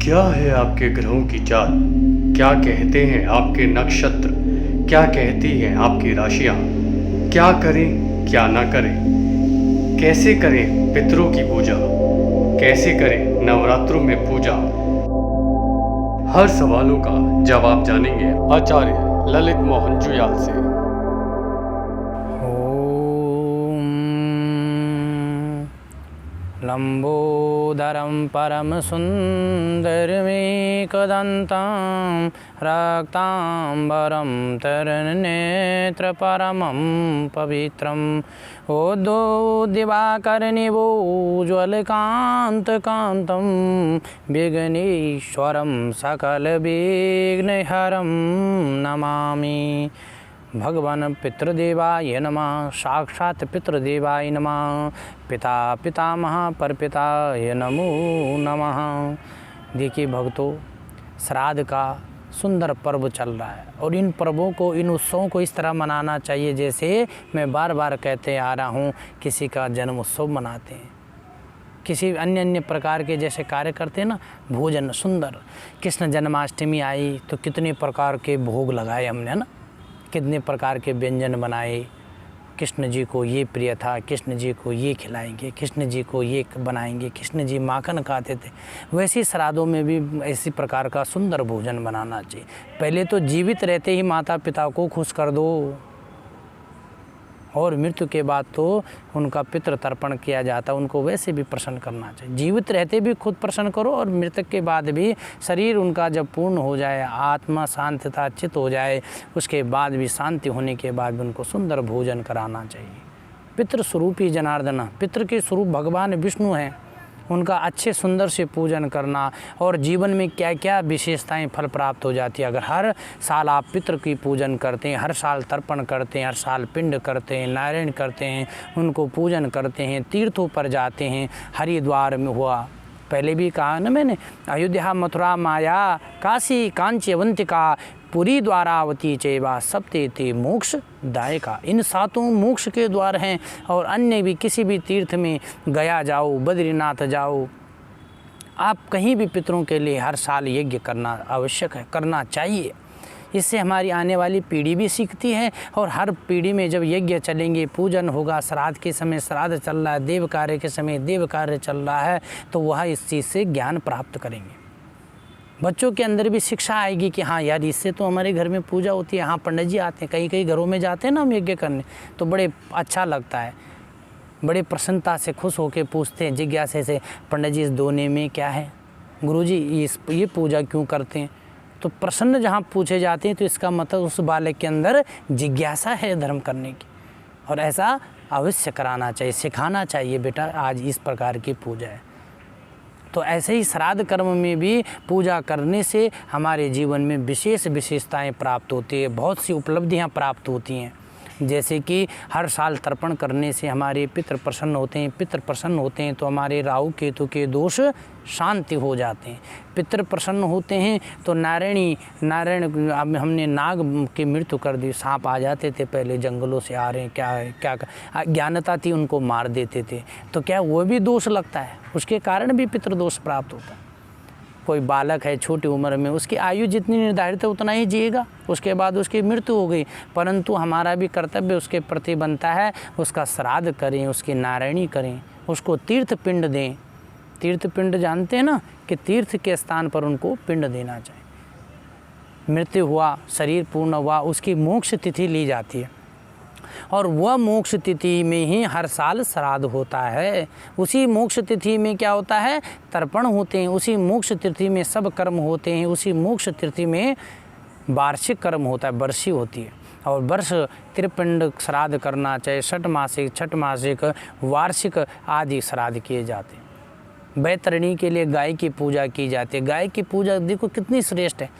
क्या है आपके ग्रहों की चाल? क्या कहते हैं आपके नक्षत्र? क्या कहती हैं आपकी राशियां? क्या करें क्या ना करें? कैसे करें पितरों की पूजा? कैसे करें नवरात्रों में पूजा? हर सवालों का जवाब जानेंगे आचार्य ललित मोहन जुयाल से। ॐ लम्बोदरं परमसुन्दरमेकदन्तं रक्ताम्बरं तरणनेत्रपरमं पवित्रम् दिवाकरनिभोज्ज्वलकान्तकान्तं विघ्नेश्वरं सकलविघ्नहरं नमामि। भगवान पितृदेवाय नमः। साक्षात पितृदेवाय नमः। पिता पितामह परपिताय नमो नमः। देखिए भक्तों, श्राद्ध का सुंदर पर्व चल रहा है और इन पर्वों को, इन उत्सवों को इस तरह मनाना चाहिए जैसे मैं बार बार कहते आ रहा हूँ, किसी का जन्म उत्सव मनाते हैं, किसी अन्य प्रकार के जैसे कार्य करते हैं ना। भोजन सुंदर, कृष्ण जन्माष्टमी आई तो कितने प्रकार के भोग लगाए हमने ना, कितने प्रकार के व्यंजन बनाए। कृष्ण जी को ये प्रिय था, कृष्ण जी को ये खिलाएंगे, कृष्ण जी को ये बनाएंगे, कृष्ण जी माखन खाते थे। वैसे श्राद्धों में भी इसी प्रकार का सुंदर भोजन बनाना चाहिए। पहले तो जीवित रहते ही माता पिता को खुश कर दो और मृत्यु के बाद तो उनका पितृ तर्पण किया जाता है, उनको वैसे भी प्रसन्न करना चाहिए। जीवित रहते भी खुद प्रसन्न करो और मृतक के बाद भी शरीर उनका जब पूर्ण हो जाए, आत्मा शांतता चित हो जाए, उसके बाद भी शांति होने के बाद भी उनको सुंदर भोजन कराना चाहिए। पितृ स्वरूप ही जनार्दन, पितृ के स्वरूप भगवान विष्णु हैं, उनका अच्छे सुंदर से पूजन करना। और जीवन में क्या क्या विशेषताएं फल प्राप्त हो जाती है अगर हर साल आप पितृ की पूजन करते हैं, हर साल तर्पण करते हैं, हर साल पिंड करते हैं, नारायण करते हैं, उनको पूजन करते हैं, तीर्थों पर जाते हैं। हरिद्वार में हुआ, पहले भी कहा ना मैंने, अयोध्या मथुरा माया काशी कांची अवंतिका पुरी द्वारावती चैवा सप्तेते मोक्ष दायका। इन सातों मोक्ष के द्वार हैं। और अन्य भी किसी भी तीर्थ में गया जाओ, बद्रीनाथ जाओ, आप कहीं भी पितरों के लिए हर साल यज्ञ करना आवश्यक है, करना चाहिए। इससे हमारी आने वाली पीढ़ी भी सीखती है और हर पीढ़ी में जब यज्ञ चलेंगे, पूजन होगा, श्राद्ध के समय श्राद्ध चल रहा है, देव कार्य के समय देव कार्य चल रहा है, तो वह इस चीज़ से ज्ञान प्राप्त करेंगे। बच्चों के अंदर भी शिक्षा आएगी कि हाँ यार, इससे तो हमारे घर में पूजा होती है। हाँ, पंडित जी आते हैं, कई कई घरों में जाते हैं ना हम यज्ञ करने, तो बड़े अच्छा लगता है, बड़े प्रसन्नता से खुश होकर पूछते हैं जिज्ञासा से, पंडित जी इस दोने में क्या है, गुरुजी ये पूजा क्यों करते हैं। तो प्रसन्न जहाँ पूछे जाते हैं तो इसका मतलब उस बालक के अंदर जिज्ञासा है धर्म करने की, और ऐसा अवश्य कराना चाहिए, सिखाना चाहिए, बेटा आज इस प्रकार की पूजा है। तो ऐसे ही श्राद्ध कर्म में भी पूजा करने से हमारे जीवन में विशेष विशेषताएं प्राप्त होती है, बहुत सी उपलब्धियां प्राप्त होती हैं। जैसे कि हर साल तर्पण करने से हमारे पितृ प्रसन्न होते हैं, पितृ प्रसन्न होते हैं तो हमारे राहु केतु के दोष शांति हो जाते हैं। पितृ प्रसन्न होते हैं तो नारायण अब हमने नाग की मृत्यु कर दी, सांप आ जाते थे पहले जंगलों से आ रहे हैं, क्या अज्ञानता थी, उनको मार देते थे, तो क्या वो भी दोष लगता है, उसके कारण भी पितृदोष प्राप्त होता है। कोई बालक है छोटी उम्र में, उसकी आयु जितनी निर्धारित है उतना ही जिएगा, उसके बाद उसकी मृत्यु हो गई, परंतु हमारा भी कर्तव्य उसके प्रति बनता है, उसका श्राद्ध करें, उसकी नारायणी करें, उसको तीर्थ पिंड दें। तीर्थ पिंड जानते हैं ना, कि तीर्थ के स्थान पर उनको पिंड देना चाहिए। मृत्यु हुआ, शरीर पूर्ण हुआ, उसकी मोक्ष तिथि ली जाती है और वह मोक्ष तिथि में ही हर साल श्राद्ध होता है। उसी मोक्ष तिथि में क्या होता है, तर्पण होते हैं, उसी मोक्ष तिथि में सब कर्म होते हैं, उसी मोक्ष तिथि में वार्षिक कर्म होता है, वर्षी होती है। और वर्ष त्रिपिंड श्राद्ध करना चाहिए, छठ मासिक वार्षिक आदि श्राद्ध किए जाते हैं। बैतरणी के लिए गाय की पूजा की जाती है। गाय की पूजा देखो कितनी श्रेष्ठ है।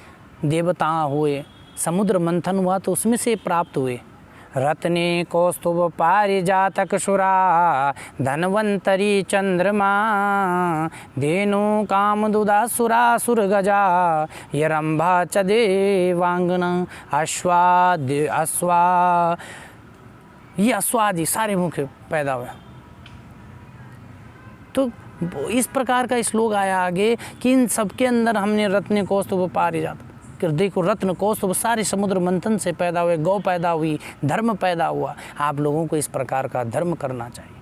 देवता हुए, समुद्र मंथन हुआ तो उसमें से प्राप्त हुए। रत्ने कौस्तुभ पारिजातक सुरा धनवंतरी चंद्रमा धेनु कामदुदा सुरा सुरगजा यरंभा च देवांगना अश्वा ये अश्वादि सारे मुख्य पैदा हुए। तो इस प्रकार का श्लोक आया आगे कि इन सबके अंदर हमने रत्न कौस्तुभ पारिजात, देखो रत्न कौस्तुभ सारे समुद्र मंथन से पैदा हुए, गौ पैदा हुई, धर्म पैदा हुआ। आप लोगों को इस प्रकार का धर्म करना चाहिए।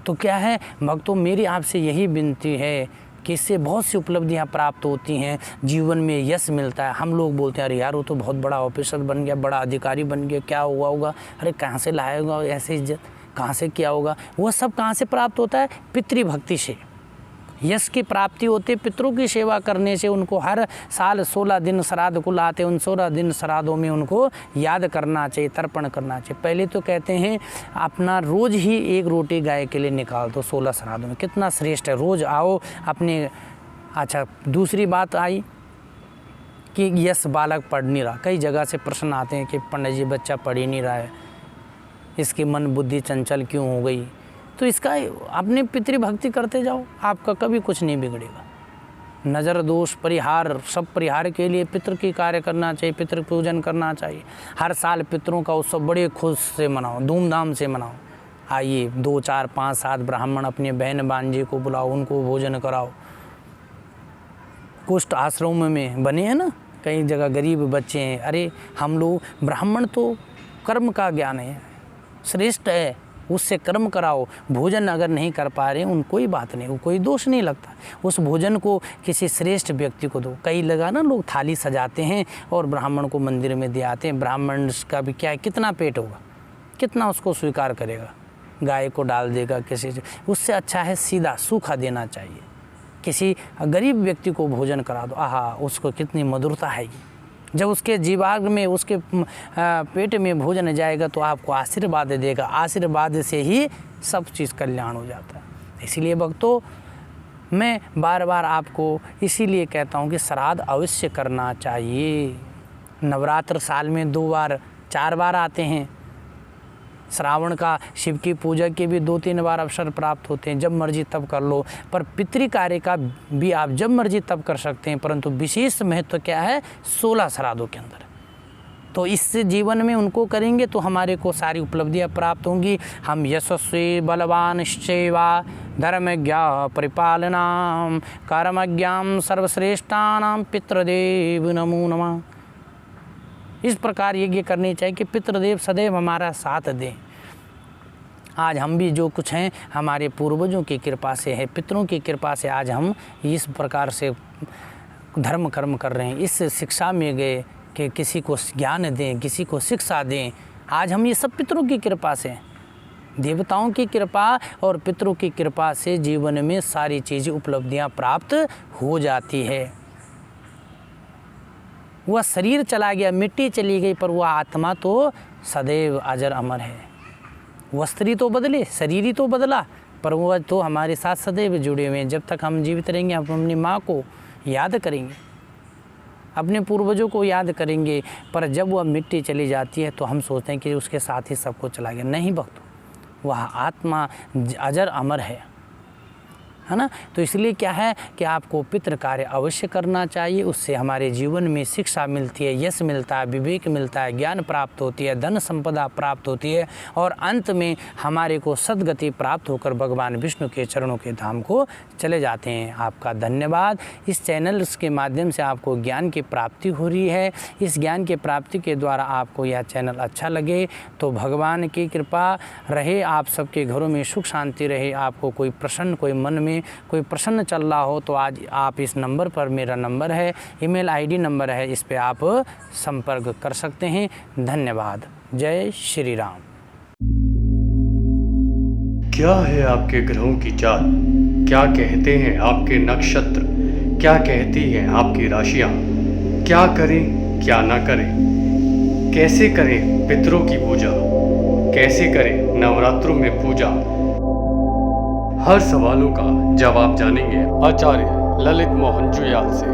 तो क्या है भक्तों, मेरी आपसे यही विनती है कि इससे बहुत सी उपलब्धियां प्राप्त होती हैं, जीवन में यश मिलता है। हम लोग बोलते हैं अरे यार वो तो बहुत बड़ा ऑफिसर बन गया, बड़ा अधिकारी बन गया, क्या हुआ होगा, अरे कहाँ से लाएगा ऐसे इज्जत, कहाँ से क्या होगा। वो सब कहाँ से प्राप्त होता है? पितृभक्ति से यश की प्राप्ति होती है, पितरों की सेवा करने से। उनको हर साल 16 दिन श्राद्ध को लाते, उन 16 दिन श्राद्धों में उनको याद करना चाहिए, तर्पण करना चाहिए। पहले तो कहते हैं अपना रोज़ ही 1 रोटी गाय के लिए निकाल दो 16 श्राद्धों में, कितना श्रेष्ठ है। रोज़ आओ अपने। अच्छा, दूसरी बात आई कि यश बालक पढ़ नहीं रहा। कई जगह से प्रश्न आते हैं कि पंडित जी बच्चा पढ़ ही नहीं रहा है, इसकी मन बुद्धि चंचल क्यों हो गई। तो इसका अपने पितृभक्ति करते जाओ, आपका कभी कुछ नहीं बिगड़ेगा। नज़र दोष परिहार, सब परिहार के लिए पितृ की कार्य करना चाहिए, पितृ पूजन करना चाहिए। हर साल पितरों का उत्सव बड़े खुश से मनाओ, धूमधाम से मनाओ। आइए 2, 4, 5, 7 ब्राह्मण अपने बहन भांजे को बुलाओ, उनको भोजन कराओ। कुष्ठ आश्रम में बने हैं ना, कई जगह गरीब बच्चे हैं। अरे हम लोग ब्राह्मण तो कर्म का ज्ञान है, श्रेष्ठ है, उससे कर्म कराओ। भोजन अगर नहीं कर पा रहे उन कोई बात नहीं, वो कोई दोष नहीं लगता। उस भोजन को किसी श्रेष्ठ व्यक्ति को दो। कई लगा ना लोग थाली सजाते हैं और ब्राह्मण को मंदिर में दे आते हैं। ब्राह्मण का भी क्या है, कितना पेट होगा, कितना उसको स्वीकार करेगा, गाय को डाल देगा किसी से। उससे अच्छा है सीधा सूखा देना चाहिए। किसी गरीब व्यक्ति को भोजन करा दो, आहा उसको कितनी मधुरता आएगी। जब उसके जीवाग में, उसके पेट में भोजन जाएगा तो आपको आशीर्वाद देगा। आशीर्वाद से ही सब चीज़ कल्याण हो जाता है। इसीलिए भक्तों, मैं बार बार आपको इसीलिए कहता हूँ कि श्राद्ध अवश्य करना चाहिए। नवरात्र साल में 2 बार 4 बार आते हैं। श्रावण का शिव की पूजा के भी 2-3 बार अवसर प्राप्त होते हैं। जब मर्जी तब कर लो, पर पितृ कार्य का भी आप जब मर्जी तब कर सकते हैं। परंतु विशेष महत्व क्या है? 16 श्राद्धों के अंदर। तो इससे जीवन में उनको करेंगे तो हमारे को सारी उपलब्धियां प्राप्त होंगी। हम यशस्वी बलवान सेवा धर्मज्ञा परिपालनाम कर्मज्ञाम सर्वश्रेष्ठानाम पितृदेव नमो नमः। इस प्रकार यज्ञ करनी चाहिए कि पितृदेव सदैव हमारा साथ दें। आज हम भी जो कुछ हैं हमारे पूर्वजों की कृपा से है, पितरों की कृपा से आज हम इस प्रकार से धर्म कर्म कर रहे हैं। इस शिक्षा में गए कि किसी को ज्ञान दें, किसी को शिक्षा दें। आज हम ये सब पितरों की कृपा से हैं। देवताओं की कृपा और पितरों की कृपा से जीवन में सारी चीज़ें उपलब्धियां प्राप्त हो जाती है। वह शरीर चला गया, मिट्टी चली गई, पर वह आत्मा तो सदैव अजर अमर है। वस्त्री तो बदले, शरीर ही तो बदला, पर वह तो हमारे साथ सदैव जुड़े हुए हैं। जब तक हम जीवित रहेंगे हम अपनी माँ को याद करेंगे, अपने पूर्वजों को याद करेंगे। पर जब वह मिट्टी चली जाती है तो हम सोचते हैं कि उसके साथ ही सब कुछ चला गया। नहीं भक्तों, वह आत्मा अजर अमर है ना। तो इसलिए क्या है कि आपको पितृ कार्य अवश्य करना चाहिए। उससे हमारे जीवन में शिक्षा मिलती है, यश मिलता है, विवेक मिलता है, ज्ञान प्राप्त होती है, धन संपदा प्राप्त होती है और अंत में हमारे को सद्गति प्राप्त होकर भगवान विष्णु के चरणों के धाम को चले जाते हैं। आपका धन्यवाद। इस चैनल के माध्यम से आपको ज्ञान की प्राप्ति हो रही है। इस ज्ञान की प्राप्ति के द्वारा आपको यह चैनल अच्छा लगे तो भगवान की कृपा रहे, आप सबके घरों में सुख शांति रहे। आपको कोई प्रश्न, कोई मन में कोई प्रश्न चल रहा हो तो आज आप इस नंबर पर, मेरा नंबर है, ईमेल आईडी नंबर है, इस पे आप संपर्क कर सकते हैं। धन्यवाद। जय श्री राम। क्या है आपके ग्रहों की चाल? क्या कहते हैं आपके नक्षत्र? क्या कहती हैं आपकी राशियां? क्या करें क्या ना करें? कैसे करें पितरों की पूजा? कैसे करें नवरात्रों में पूजा? हर सवालों का जवाब जानेंगे आचार्य ललित मोहन जुयाल से।